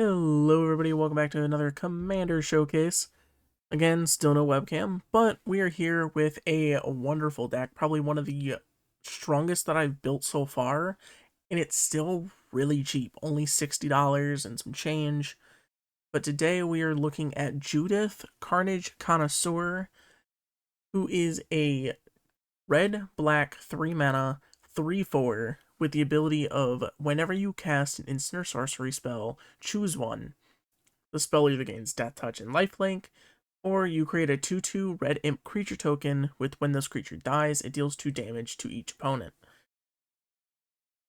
Hello everybody, welcome back to another Commander Showcase. Again, still no webcam, but we are here with a wonderful deck, probably one of the strongest that I've built so far, and it's still really cheap, only $60 and some change. But today we are looking at Judith, Carnage Connoisseur, who is a red-black 3-mana, 3/4, with the ability of whenever you cast an instant or sorcery spell, choose one. The spell either gains Death Touch and Lifelink, or you create a 2/2 red imp creature token with when this creature dies, it deals 2 damage to each opponent.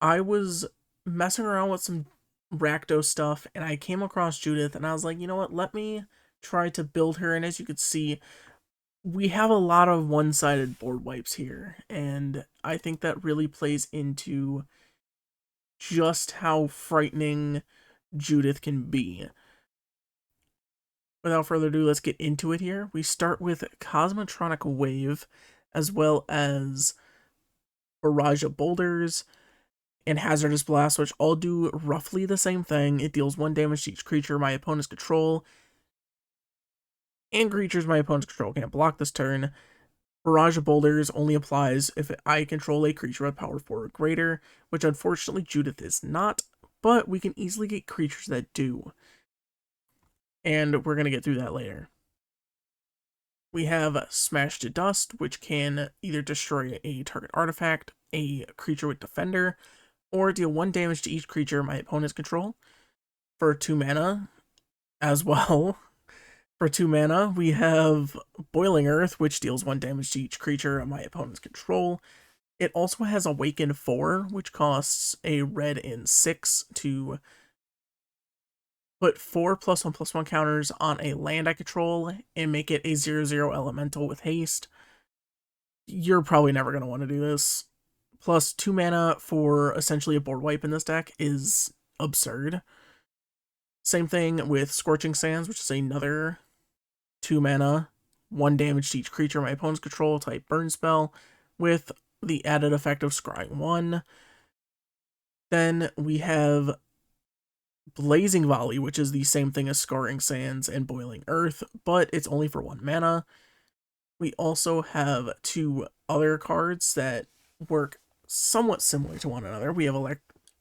I was messing around with some Rakdos stuff, and I came across Judith, and I was like, you know what, let me try to build her, and as you can see, we have a lot of one-sided board wipes here, and I think that really plays into just how frightening Judith can be. Without further ado, let's get into it here. We start with Cosmotronic Wave, as well as Barrage of Boulders and Hazardous Blast, which all do roughly the same thing. It deals 1 damage to each creature my opponents control, and creatures my opponents control can't block this turn. Barrage of Boulders only applies if I control a creature with power 4 or greater, which unfortunately Judith is not, but we can easily get creatures that do. And we're going to get through that later. We have Smash to Dust, which can either destroy a target artifact, a creature with Defender, or deal 1 damage to each creature my opponents control. For 2 mana as well. For 2 mana, we have Boiling Earth, which deals 1 damage to each creature my opponents control. It also has Awaken 4, which costs a red and 6 to put 4 +1/+1 counters on a land I control and make it a 0/0 elemental with haste. You're probably never going to want to do this. Plus 2 mana for essentially a board wipe in this deck is absurd. Same thing with Scorching Sands, which is another 2 mana, 1 damage to each creature my opponent's control type burn spell, with the added effect of scrying 1. Then we have Blazing Volley, which is the same thing as Scorching Sands and Boiling Earth, but it's only for 1 mana. We also have 2 other cards that work somewhat similar to one another. We have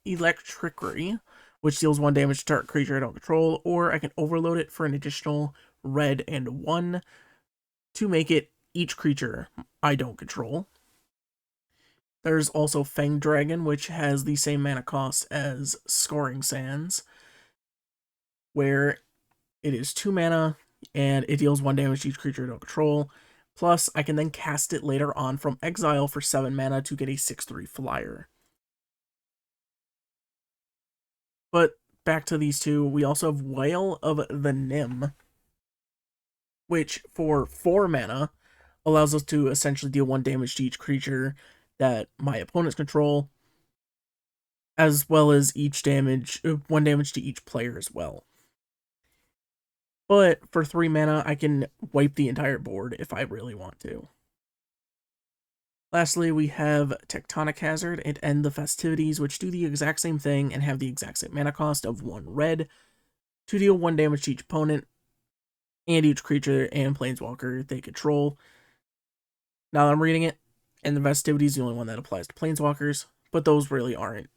Electricity, which deals 1 damage to target creature I don't control, or I can overload it for an additional red and 1 to make it each creature I don't control. There's also Fang Dragon, which has the same mana cost as Scorching Sands, where it is 2 mana, and it deals 1 damage to each creature I don't control. Plus, I can then cast it later on from exile for 7 mana to get a 6/3 flyer. But back to these two, we also have Wail of the Nim, which for 4 mana allows us to essentially deal 1 damage to each creature that my opponents control, as well as 1 damage to each player as well. But for 3 mana, I can wipe the entire board if I really want to. Lastly, we have Tectonic Hazard and End the Festivities, which do the exact same thing and have the exact same mana cost of 1 red to deal 1 damage to each opponent and each creature and planeswalker they control. Now that I'm reading it, End the Festivities is the only one that applies to planeswalkers, but those really aren't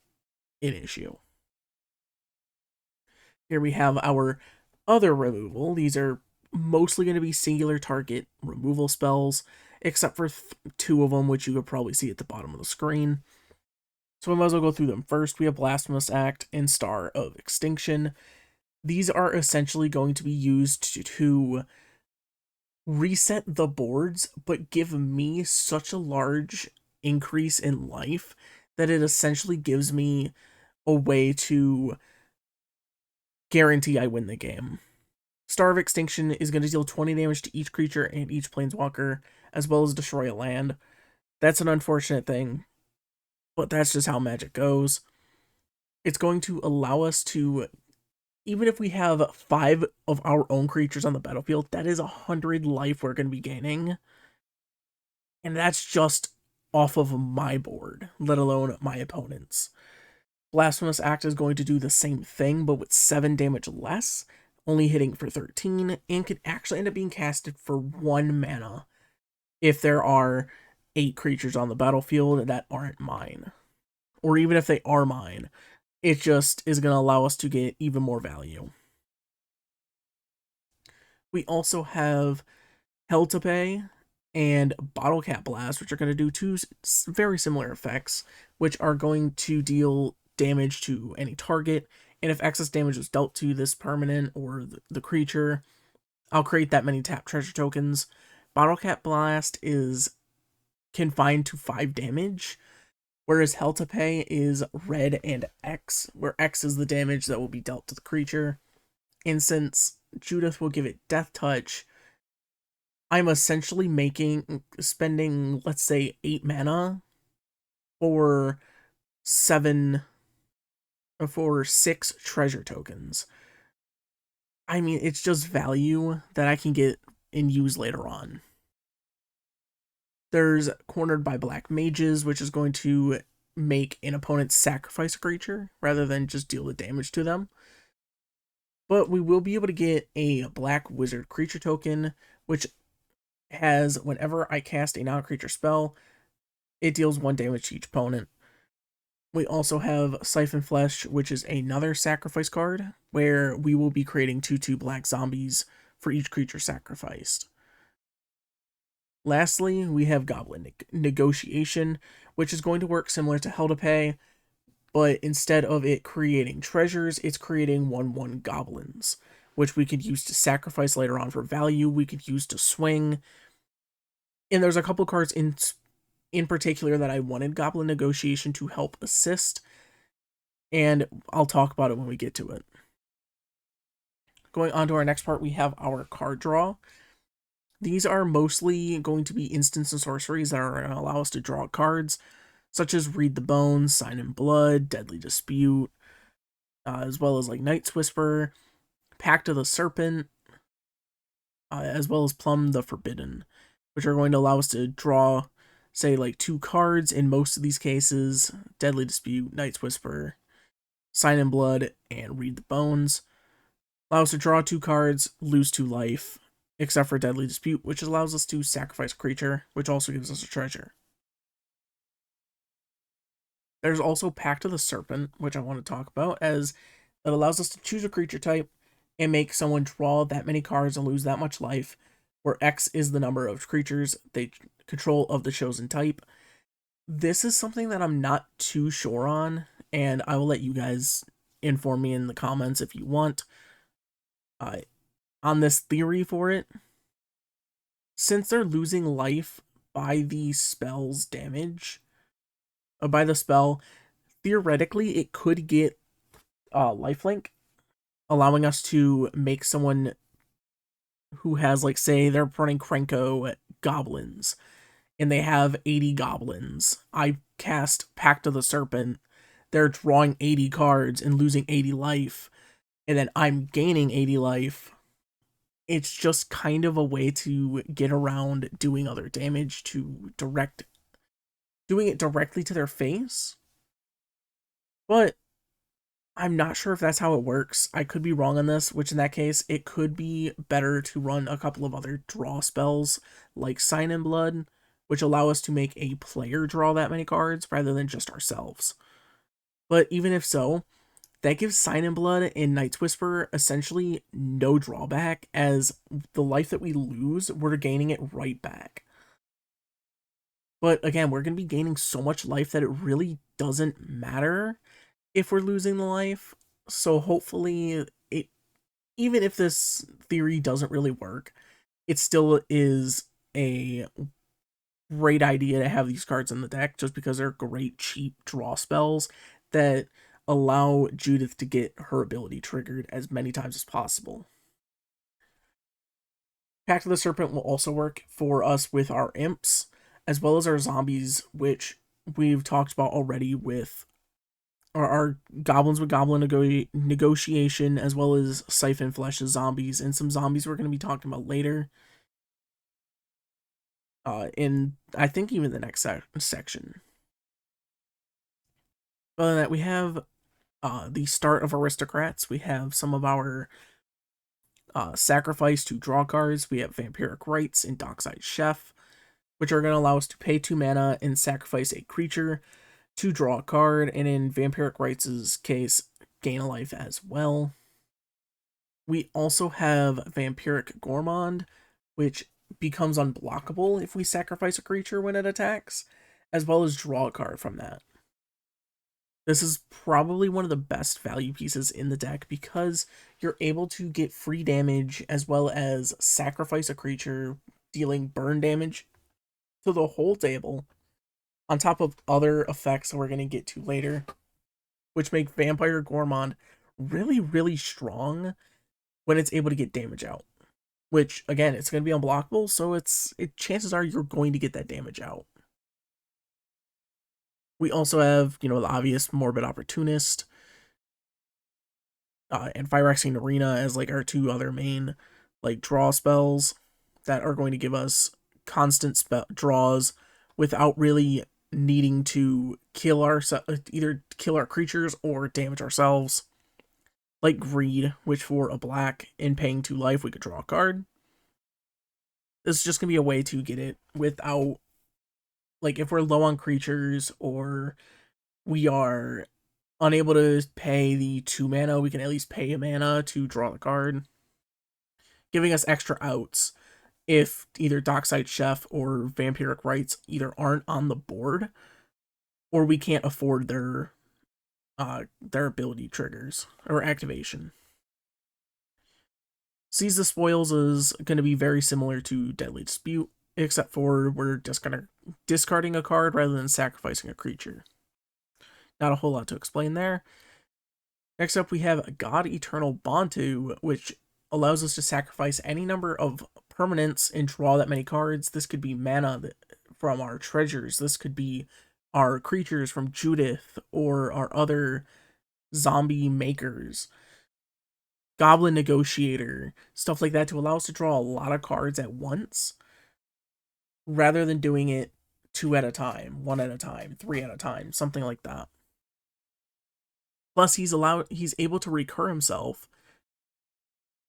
an issue. Here we have our other removal. These are mostly going to be singular target removal spells, except for 2 of them, which you could probably see at the bottom of the screen. So we might as well go through them. First, we have Blasphemous Act and Star of Extinction. These are essentially going to be used to reset the boards, but give me such a large increase in life that it essentially gives me a way to guarantee I win the game. Star of Extinction is going to deal 20 damage to each creature and each planeswalker, as well as destroy a land. That's an unfortunate thing, but that's just how Magic goes. It's going to allow us to, even if we have 5 of our own creatures on the battlefield, that is 100 life we're going to be gaining. And that's just off of my board, let alone my opponent's. Blasphemous Act is going to do the same thing, but with 7 damage less, only hitting for 13, and could actually end up being casted for 1 mana if there are 8 creatures on the battlefield that aren't mine. Or even if they are mine, it just is going to allow us to get even more value. We also have Hell to Pay and Bottle Cap Blast, which are going to do 2 very similar effects, which are going to deal damage to any target, and if excess damage is dealt to this permanent or the creature, I'll create that many tap treasure tokens. Bottle Cap Blast is confined to 5 damage, whereas Hell to Pay is red and X, where X is the damage that will be dealt to the creature. And since Judith will give it Death Touch, I'm essentially spending, let's say, 8 mana for 6 treasure tokens. I mean, it's just value that I can get and use later on. There's Cornered by Black Mages, which is going to make an opponent sacrifice a creature rather than just deal the damage to them. But we will be able to get a Black Wizard creature token, which has, whenever I cast a non-creature spell, it deals 1 damage to each opponent. We also have Siphon Flesh, which is another sacrifice card, where we will be creating 2/2 black zombies for each creature sacrificed. Lastly, we have Goblin Negotiation, which is going to work similar to Hell to Pay, but instead of it creating treasures, it's creating 1/1 goblins, which we could use to sacrifice later on for value, we could use to swing. And there's a couple cards in particular that I wanted Goblin Negotiation to help assist, and I'll talk about it when we get to it. Going on to our next part, we have our card draw. These are mostly going to be instants and sorceries that are going to allow us to draw cards, such as Read the Bones, Sign in Blood, Deadly Dispute, as well as like Night's Whisper, Pact of the Serpent, as well as Plumb the Forbidden, which are going to allow us to draw, say, like 2 cards in most of these cases: Deadly Dispute, Night's Whisper, Sign in Blood, and Read the Bones. Allow us to draw 2 cards, lose 2 life, except for Deadly Dispute, which allows us to sacrifice a creature, which also gives us a treasure. There's also Pact of the Serpent, which I want to talk about, as it allows us to choose a creature type and make someone draw that many cards and lose that much life, where X is the number of creatures they control of the chosen type. This is something that I'm not too sure on, and I will let you guys inform me in the comments if you want on this theory for it. Since they're losing life by the spell's damage, by the spell, theoretically it could get lifelink, allowing us to make someone who has, like, say they're running Krenko goblins and they have 80 goblins. I cast Pact of the Serpent, they're drawing 80 cards and losing 80 life, and then I'm gaining 80 life. It's just kind of a way to get around doing other damage, to doing it directly to their face. But I'm not sure if that's how it works. I could be wrong on this, which in that case, it could be better to run a couple of other draw spells, like Sign in Blood, which allow us to make a player draw that many cards rather than just ourselves. But even if so, that gives Sign in Blood and Night's Whisper essentially no drawback, as the life that we lose, we're gaining it right back. But again, we're going to be gaining so much life that it really doesn't matter if we're losing the life. So hopefully, even if this theory doesn't really work, it still is a great idea to have these cards in the deck, just because they're great cheap draw spells that allow Judith to get her ability triggered as many times as possible. Pact of the Serpent will also work for us with our imps, as well as our zombies, which we've talked about already with our goblins with Goblin Negotiation, as well as Siphon Flesh's zombies, and some zombies we're going to be talking about later. In, I think, even the next section. Other than that, we have the start of Aristocrats, we have some of our sacrifice to draw cards. We have Vampiric Rites and Dockside Chef, which are going to allow us to pay 2 mana and sacrifice a creature to draw a card, and in Vampiric Rites' case, gain a life as well. We also have Vampiric Gourmand, which becomes unblockable if we sacrifice a creature when it attacks, as well as draw a card from that. This is probably one of the best value pieces in the deck because you're able to get free damage as well as sacrifice a creature, dealing burn damage to the whole table, on top of other effects that we're going to get to later, which make Vampire Gourmand really, really strong when it's able to get damage out. Which, again, it's going to be unblockable, so chances are you're going to get that damage out. We also have, the obvious Morbid Opportunist, and Phyrexian Arena as, like, our 2 other main, like, draw spells that are going to give us constant draws without really needing to either kill our creatures or damage ourselves. Like Greed, which for a black and paying 2 life, we could draw a card. This is just going to be a way to get it without, like, if we're low on creatures or we are unable to pay the 2 mana, we can at least pay a mana to draw the card, giving us extra outs if either Dockside Chef or Vampiric Rites either aren't on the board or we can't afford their ability triggers or activation. Seize the Spoils is going to be very similar to Deadly Dispute, except for we're just going to discarding a card rather than sacrificing a creature. Not a whole lot to explain there. Next up, we have God Eternal Bantu, which allows us to sacrifice any number of permanents and draw that many cards. This could be mana from our treasures. This could be our creatures from Judith or our other zombie makers. Goblin Negotiator, stuff like that, to allow us to draw a lot of cards at once rather than doing it 2 at a time, 1 at a time, 3 at a time, something like that. Plus, he's able to recur himself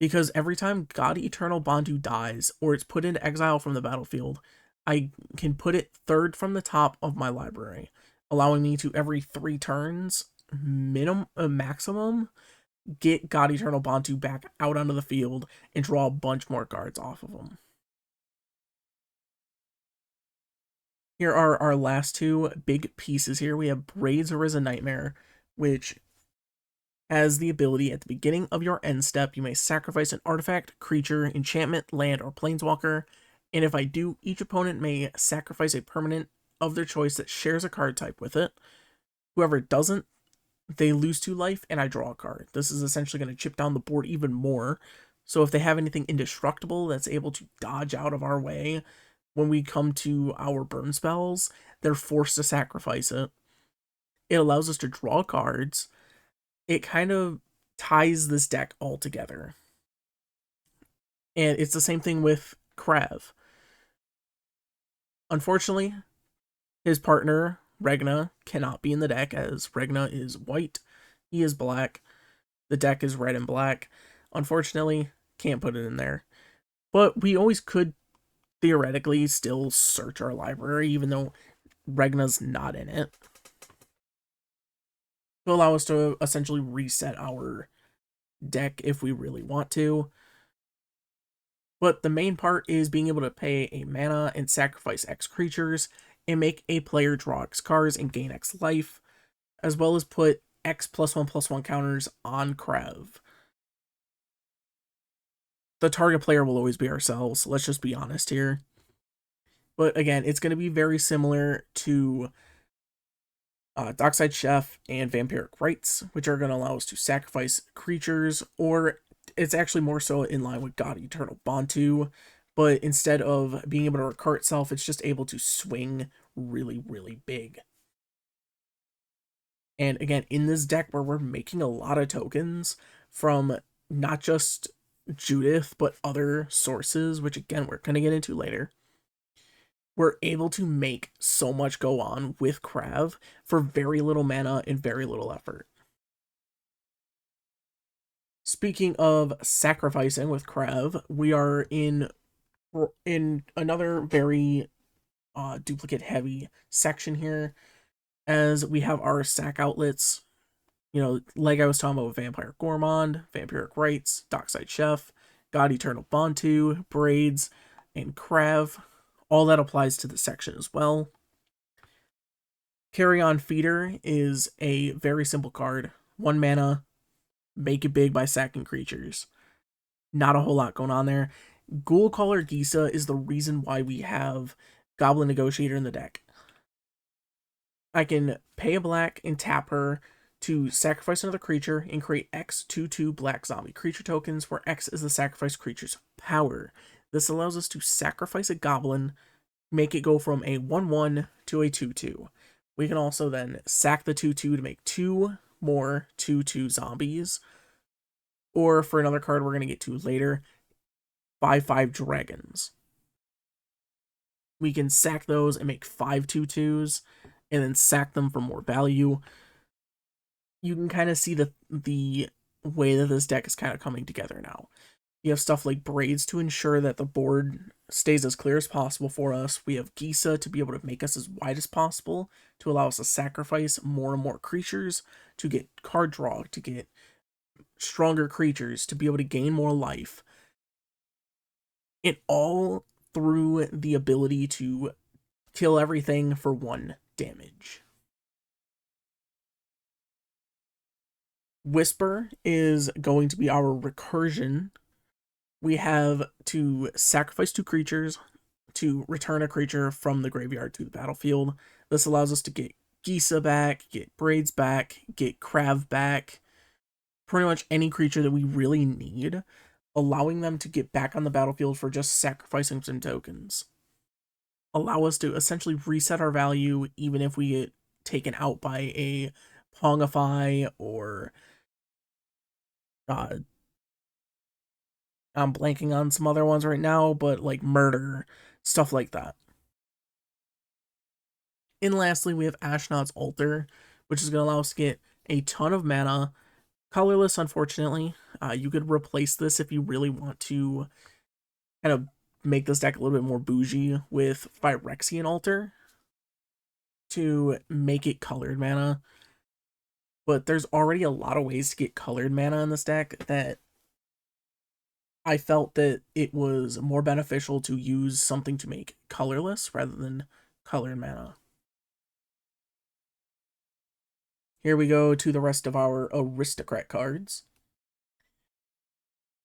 because every time God Eternal Bantu dies or it's put into exile from the battlefield, I can put it 3rd from the top of my library, allowing me to every 3 turns, maximum, get God Eternal Bantu back out onto the field and draw a bunch more cards off of him. Here are our last 2 big pieces here. We have Braid's Arisen Nightmare, which has the ability at the beginning of your end step, you may sacrifice an artifact, creature, enchantment, land, or planeswalker, and if I do, each opponent may sacrifice a permanent of their choice that shares a card type with it. Whoever doesn't, they lose 2 life, and I draw a card. This is essentially going to chip down the board even more, so if they have anything indestructible that's able to dodge out of our way when we come to our burn spells, they're forced to sacrifice it. It allows us to draw cards. It kind of ties this deck all together. And it's the same thing with Krav. Unfortunately, his partner, Regna, cannot be in the deck as Regna is white. He is black. The deck is red and black. Unfortunately, can't put it in there. But we always could theoretically still search our library, even though Regna's not in it, to allow us to essentially reset our deck if we really want to. But the main part is being able to pay a mana and sacrifice X creatures and make a player draw X cards and gain X life, as well as put X +1/+1 counters on Krav. The target player will always be ourselves, let's just be honest here. But again, it's going to be very similar to Dockside Chef and Vampiric Rites, which are going to allow us to sacrifice creatures, or it's actually more so in line with God Eternal Bantu, but instead of being able to recur itself, it's just able to swing really, really big. And again, in this deck where we're making a lot of tokens from not just Judith, but other sources, which again, we're going to get into later, we're able to make so much go on with Krav for very little mana and very little effort. Speaking of sacrificing with Krav, we are in another very duplicate heavy section here, as we have our sack outlets. You know, like I was talking about with Vampire Gourmand, Vampiric Rites, Dockside Chef, God Eternal Bantu, Braids, and Krav. All that applies to the section as well. Carry On Feeder is a very simple card. 1 mana, make it big by sacking creatures. Not a whole lot going on there. Ghoul Caller Gisa is the reason why we have Goblin Negotiator in the deck. I can pay a black and tap her to sacrifice another creature and create X 2/2 black zombie creature tokens, where X is the sacrificed creature's power. This allows us to sacrifice a goblin, make it go from a 1/1 to a 2/2. We can also then sack the 2/2 to make 2 more 2/2 zombies. Or for another card we're going to get to later, 5/5 dragons. We can sack those and make 5 2/2s, and then sack them for more value. You can kind of see the way that this deck is kind of coming together now. You have stuff like Braids to ensure that the board stays as clear as possible for us. We have Gisa to be able to make us as wide as possible, to allow us to sacrifice more and more creatures, to get card draw, to get stronger creatures, to be able to gain more life. It all through the ability to kill everything for 1 damage. Whisper is going to be our recursion. We have to sacrifice 2 creatures to return a creature from the graveyard to the battlefield. This allows us to get Gisa back, get Braids back, get Krav back, pretty much any creature that we really need, allowing them to get back on the battlefield for just sacrificing some tokens. Allow us to essentially reset our value even if we get taken out by a Pongify or I'm blanking on some other ones right now, but like Murder, stuff like that. And lastly, we have Ashnod's Altar, which is going to allow us to get a ton of mana. Colorless, unfortunately. You could replace this if you really want to kind of make this deck a little bit more bougie with Phyrexian Altar to make it colored mana. But there's already a lot of ways to get colored mana in this deck that I felt that it was more beneficial to use something to make colorless rather than colored mana. Here we go to the rest of our aristocrat cards.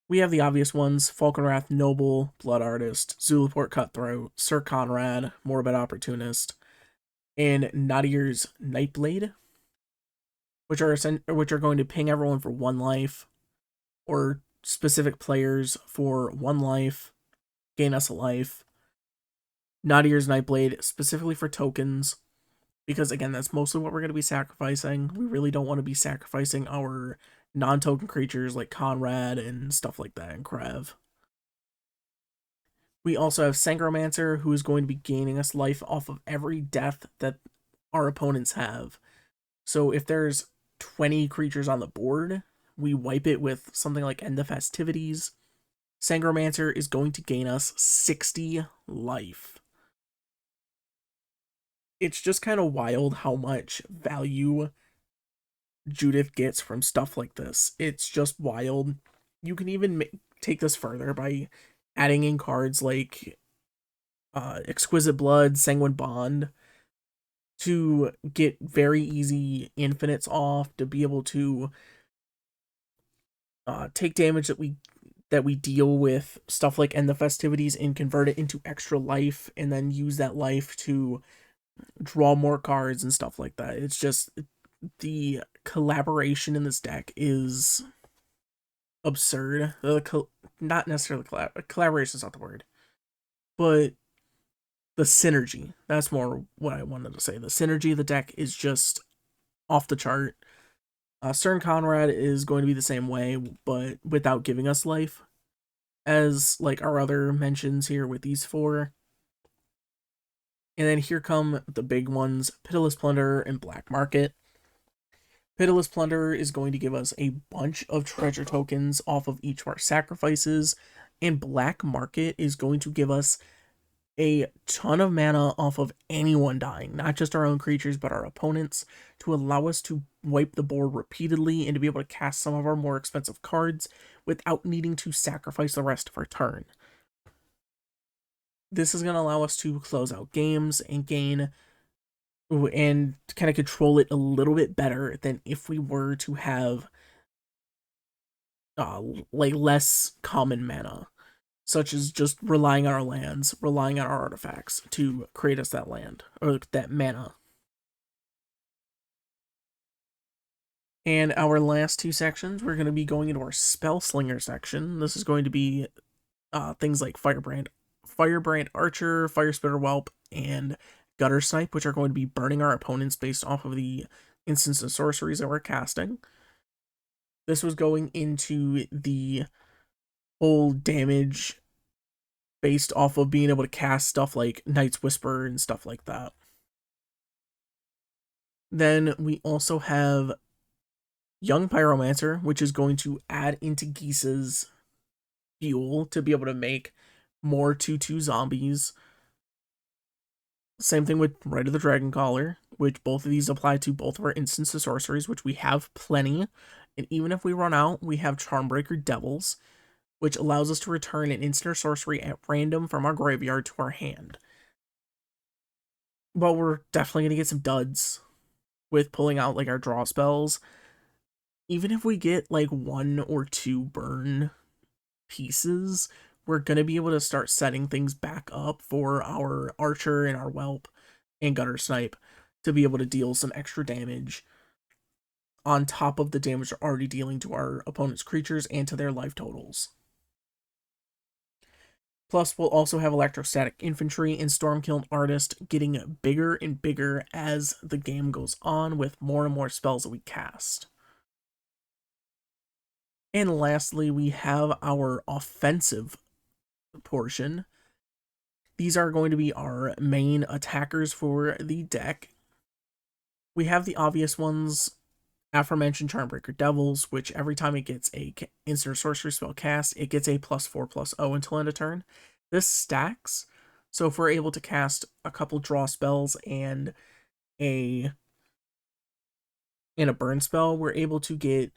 We have the obvious ones: Falkenrath Noble, Blood Artist, Zulaport Cutthroat, Sir Conrad, Morbid Opportunist, and Nadir's Nightblade, which are going to ping everyone for 1 life, or specific players for 1 life, gain us a life. Nadir's Nightblade specifically for tokens, because again, that's mostly what we're going to be sacrificing. We really don't want to be sacrificing our non-token creatures like Conrad and stuff like that in Krav. We also have Sangromancer, who is going to be gaining us life off of every death that our opponents have. So if there's 20 creatures on the board, we wipe it with something like End the Festivities. Sangromancer is going to gain us 60 life. It's just kind of wild how much value Judith gets from stuff like this. It's just wild. You can even take this further by adding in cards like Exquisite Blood, Sanguine Bond, to get very easy infinites off, to be able to take damage that we deal with stuff like End the Festivities and convert it into extra life, and then use that life to draw more cards and stuff like that. It's just, the collaboration in this deck is absurd. Not necessarily collaboration is not the word, but the synergy. That's more what I wanted to say. The synergy of the deck is just off the chart. Stern Conrad is going to be the same way, but without giving us life, as like our other mentions here with these 4. And then here come the big ones: Pitiless Plunder and Black Market. Pitiless Plunderer is going to give us a bunch of treasure tokens off of each of our sacrifices, and Black Market is going to give us a ton of mana off of anyone dying, not just our own creatures, but our opponents, to allow us to wipe the board repeatedly and to be able to cast some of our more expensive cards without needing to sacrifice the rest of our turn. This is going to allow us to close out games and gain and kind of control it a little bit better than if we were to have like less common mana, such as just relying on our lands, relying on our artifacts to create us that land or that mana. And our last two sections, we're going to be going into our Spellslinger section. This is going to be things like Firebrand Archer, Fire Spitter Whelp, and Gutter Snipe, which are going to be burning our opponents based off of the instants and sorceries that we're casting. This was going into the whole damage based off of being able to cast stuff like Night's Whisper and stuff like that. Then we also have Young Pyromancer, which is going to add into Geese's fuel to be able to make more 2/2 zombies. Same thing with Rite of the Dragon Caller, which both of these apply to both of our instants of sorceries, which we have plenty. And even if we run out, we have Charmbreaker Devils, which allows us to return an instant or sorcery at random from our graveyard to our hand. But we're definitely going to get some duds with pulling out like our draw spells. Even if we get like 1 or 2 burn pieces, we're going to be able to start setting things back up for our Archer and our Whelp and Gutter Snipe to be able to deal some extra damage on top of the damage they're already dealing to our opponent's creatures and to their life totals. Plus, we'll also have Electrostatic Infantry and Stormkiln Artist getting bigger and bigger as the game goes on with more and more spells that we cast. And lastly, we have our offensive portion. These are going to be our main attackers for the deck. We have the obvious ones, aforementioned Charmbreaker Devils, which every time it gets a instant or sorcery spell cast, it gets a +4/+0 until end of turn. This stacks, so if we're able to cast a couple draw spells and a burn spell, we're able to get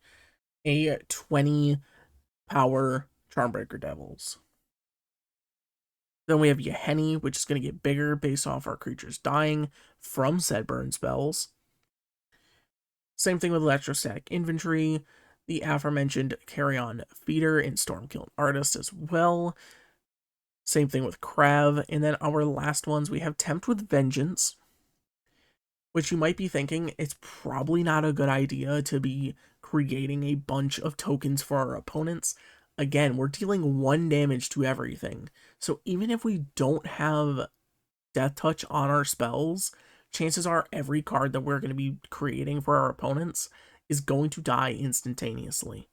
a 20 power Charmbreaker Devils. Then we have Yahenni, which is going to get bigger based off our creatures dying from said burn spells. Same thing with Electrostatic Infantry, the aforementioned Carrion Feeder and Stormkiln Artist as well. Same thing with Krav. And then our last ones, we have Tempt with Vengeance, which you might be thinking it's probably not a good idea to be creating a bunch of tokens for our opponents. Again, we're dealing 1 damage to everything. So even if we don't have Death Touch on our spells, chances are every card that we're going to be creating for our opponents is going to die instantaneously.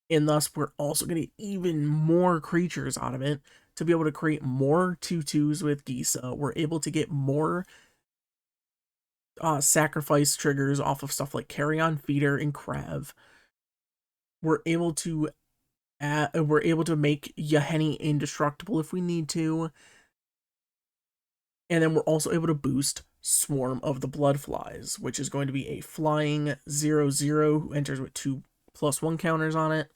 And thus, we're also going to get even more creatures out of it to be able to create more 2/2s with Gisa. We're able to get more sacrifice triggers off of stuff like Carrion Feeder and Krav. We're able to make Yahenni indestructible if we need to. And then we're also able to boost Swarm of the Bloodflies, which is going to be a flying 0/0 who enters with 2+1 counters on it.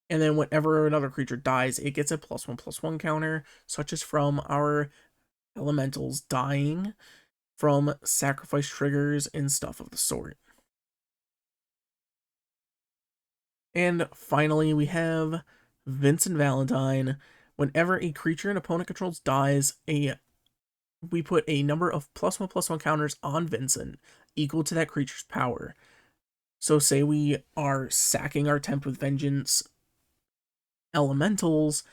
And then whenever another creature dies, it gets a +1/+1 counter, such as from our elementals dying from sacrifice triggers and stuff of the sort. And finally, we have Vincent Valentine. Whenever a creature an opponent controls dies, we put a number of +1/+1 counters on Vincent equal to that creature's power. So say we are sacking our Tempt with Vengeance elementals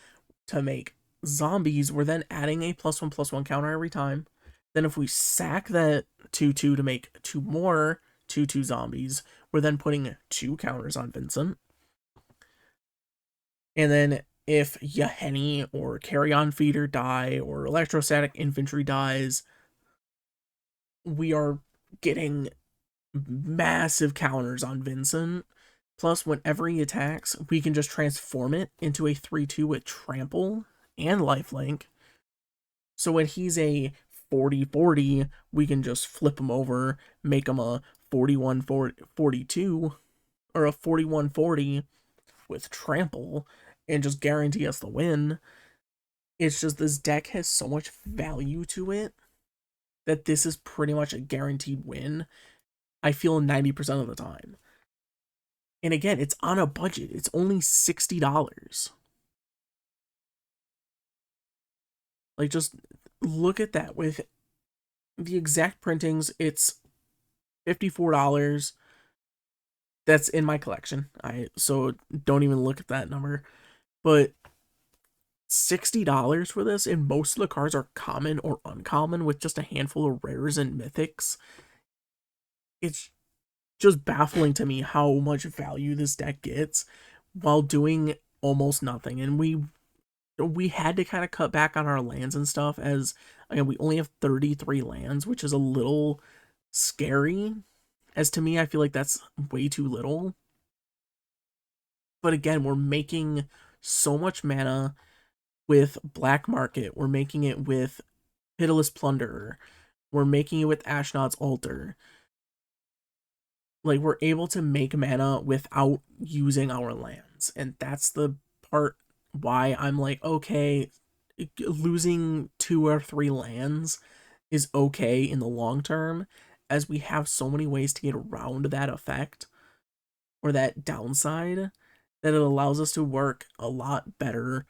to make zombies, we're then adding a +1/+1 counter every time. Then if we sack that 2/2 to make 2 more 2/2 zombies, we're then putting 2 counters on Vincent. And then if Yahenni or Carrion Feeder die or Electrostatic Infantry dies, we are getting massive counters on Vincent. Plus, whenever he attacks, we can just transform it into a 3/2 with trample and lifelink. So when he's a 40/40, we can just flip him over, make him a 41/42 or a 41/40 with trample, and just guarantee us the win. It's just this deck has so much value to it that this is pretty much a guaranteed win, I feel 90% of the time. And again, it's on a budget. It's only $60. Like, just look at that. With the exact printings, it's $54. That's in my collection. So don't even look at that number. But $60 for this, and most of the cards are common or uncommon with just a handful of rares and mythics. It's just baffling to me how much value this deck gets while doing almost nothing. And we had to kind of cut back on our lands and stuff, as again, we only have 33 lands, which is a little scary. As to me, I feel like that's way too little. But again, we're making so much mana with Black Market. We're making it with Pitiless Plunderer. We're making it with Ashnod's Altar. Like, we're able to make mana without using our lands. And that's the part why I'm like, okay, losing 2 or 3 lands is okay in the long term, as we have so many ways to get around that effect or that downside that it allows us to work a lot better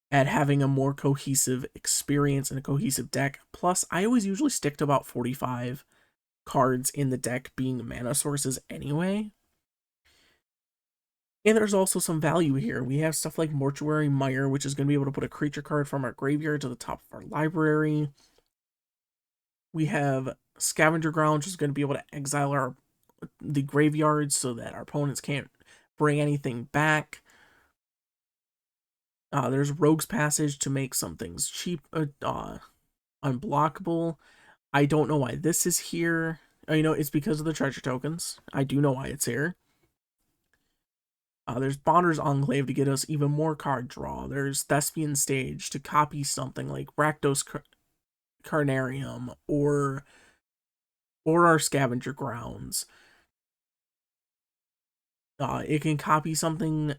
at having a more cohesive experience and a cohesive deck. Plus, I always usually stick to about 45 cards in the deck being mana sources anyway. And there's also some value here. We have stuff like Mortuary Mire, which is going to be able to put a creature card from our graveyard to the top of our library. We have Scavenger Ground, which is going to be able to exile the graveyard so that our opponents can't bring anything back. There's Rogue's Passage to make some things cheap, unblockable. I don't know why this is here. It's because of the treasure tokens. I do know why it's here. There's Bonder's Enclave to get us even more card draw. There's Thespian Stage to copy something like Rakdos Carnarium or our Scavenger Grounds. It can copy something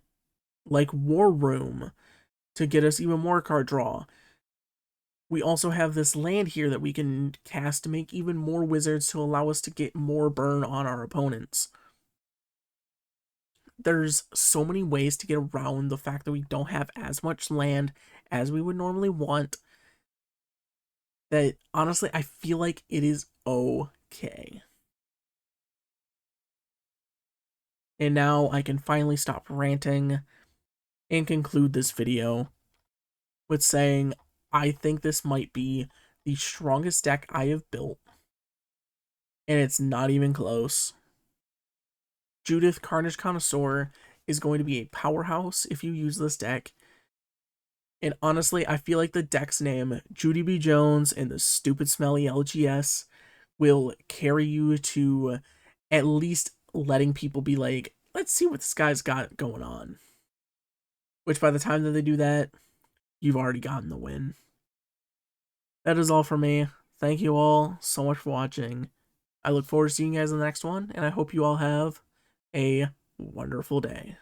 like War Room to get us even more card draw. We also have this land here that we can cast to make even more wizards to allow us to get more burn on our opponents. There's so many ways to get around the fact that we don't have as much land as we would normally want, that honestly, I feel like it is okay. And now I can finally stop ranting and conclude this video with saying I think this might be the strongest deck I have built, and it's not even close. Judith, Carnage Connoisseur, is going to be a powerhouse if you use this deck. And honestly, I feel like the deck's name, Judy B. Jones and the stupid smelly LGS, will carry you to at least letting people be like, let's see what this guy's got going on. Which by the time that they do that, you've already gotten the win. That is all for me. Thank you all so much for watching. I look forward to seeing you guys in the next one, and I hope you all have a wonderful day.